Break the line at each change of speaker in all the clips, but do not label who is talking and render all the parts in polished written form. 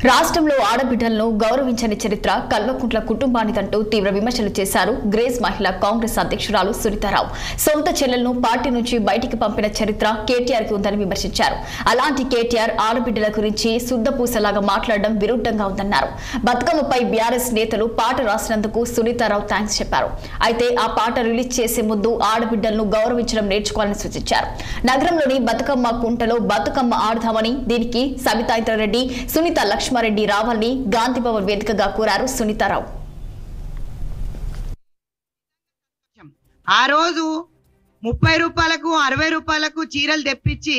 రాష్ట్రంలో ఆడబిడ్డలను గౌరవించని చరిత్ర కల్వకుంట్ల కుటుంబానిదంటూ తీవ్ర విమర్శలు చేశారు గ్రేస్ మహిళా కాంగ్రెస్ అధ్యక్షురాలు సునీతారావు. సొంత చెల్లెలను పార్టీ నుంచి బయటికి పంపిన చరిత్ర కేటీఆర్ కి ఉందని విమర్శించారు. అలాంటి కేటీఆర్ ఆడబిడ్డల గురించి శుద్ధపూసలాగా మాట్లాడడం విరుద్ధంగా ఉందన్నారు. బతుకమ్మపై బీఆర్ఎస్ నేతలు పాట రాసినందుకు సునీతారావు థాంక్స్ చెప్పారు. అయితే ఆ పాట రిలీజ్ చేసే ముందు ఆడబిడ్డలను గౌరవించడం నేర్చుకోవాలని సూచించారు. నగరంలోని బతుకమ్మ కుంటలో బతుకమ్మ ఆడదామని, దీనికి సబితా ఇంద్రారెడ్డి, సునీత లక్ష్మారెడ్డి రావాలని గాంధీ భవన్ వేదికగా కోరారు సునీతారావు.
ఆ రోజు 30 రూపాయలకు 60 రూపాయలకు చీరలు తెప్పించి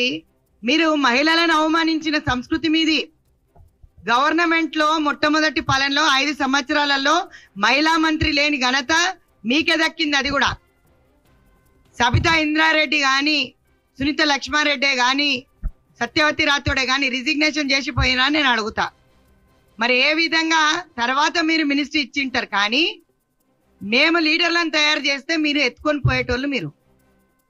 మీరు మహిళలను అవమానించిన సంస్కృతి మీది. గవర్నమెంట్ లో మొట్టమొదటి పాలనలో 5 సంవత్సరాలలో మహిళా మంత్రి లేని ఘనత మీకే దక్కింది. అది కూడా సబితా ఇంద్రారెడ్డి గాని, సునీత లక్ష్మారెడ్డి గాని, సత్యవతి రాథోడే గాని రిజిగ్నేషన్ చేసిపోయినా నేను అడుగుతా. మరి ఏ విధంగా తర్వాత మీరు మినిస్ట్రీ ఇచ్చింటారు, కానీ మేము లీడర్లను తయారు చేస్తే మీరు ఎత్తుకొని పోయేటోళ్ళు. మీరు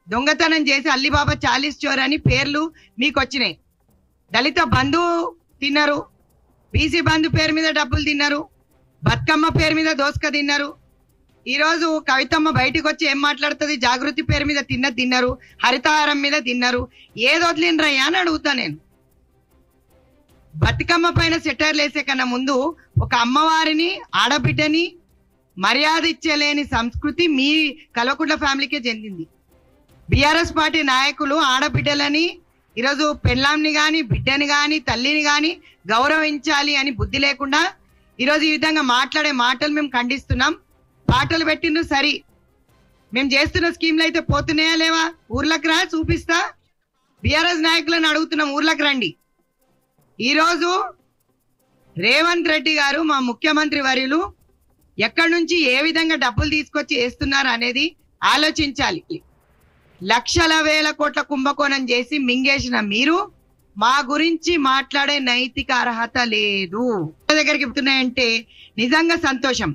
దొంగతనం చేసి అల్లిబాబా 40 చోర్ అని పేర్లు మీకు వచ్చినాయి. దళిత బంధు తిన్నారు, బీసీ బంధు పేరు మీద డబ్బులు తిన్నారు, బతుకమ్మ పేరు మీద దోసక తిన్నారు. ఈరోజు కవితమ్మ బయటకు వచ్చి ఏం మాట్లాడుతుంది? జాగృతి పేరు మీద తిన్నారు, హరితహారం మీద తిన్నారు. ఏది వదిలినరయ్యా అని అడుగుతా నేను. బతుకమ్మ పైన సెటర్లు వేసే కన్నా ముందు ఒక అమ్మవారిని, ఆడబిడ్డని మర్యాద ఇచ్చేలేని సంస్కృతి మీ కల్వకుంట్ల ఫ్యామిలీకే చెందింది. బీఆర్ఎస్ పార్టీ నాయకులు ఆడబిడ్డలని ఈరోజు పెళ్ళాంని గాని, బిడ్డని గాని, తల్లిని గాని గౌరవించాలి అని బుద్ధి లేకుండా ఈరోజు ఈ విధంగా మాట్లాడే మాటలు మేము ఖండిస్తున్నాం. పాటలు పెట్టిండ్రు సరి, మేము చేస్తున్న స్కీమ్లు అయితే పోతున్నాయా లేవా? ఊర్లకు రా, చూపిస్తా. బీఆర్ఎస్ నాయకులను అడుగుతున్నాం, ఊర్లకు రండి. ఈరోజు రేవంత్ రెడ్డి గారు, మా ముఖ్యమంత్రి వర్యులు, ఎక్కడి నుంచి ఏ విధంగా డబ్బులు తీసుకొచ్చి వేస్తున్నారు అనేది ఆలోచించాలి. లక్షల వేల కోట్ల కుంభకోణం చేసి మింగేసిన మీరు మా గురించి మాట్లాడే నైతిక అర్హత లేదు. దగ్గరికి చెప్తున్నాయంటే నిజంగా సంతోషం.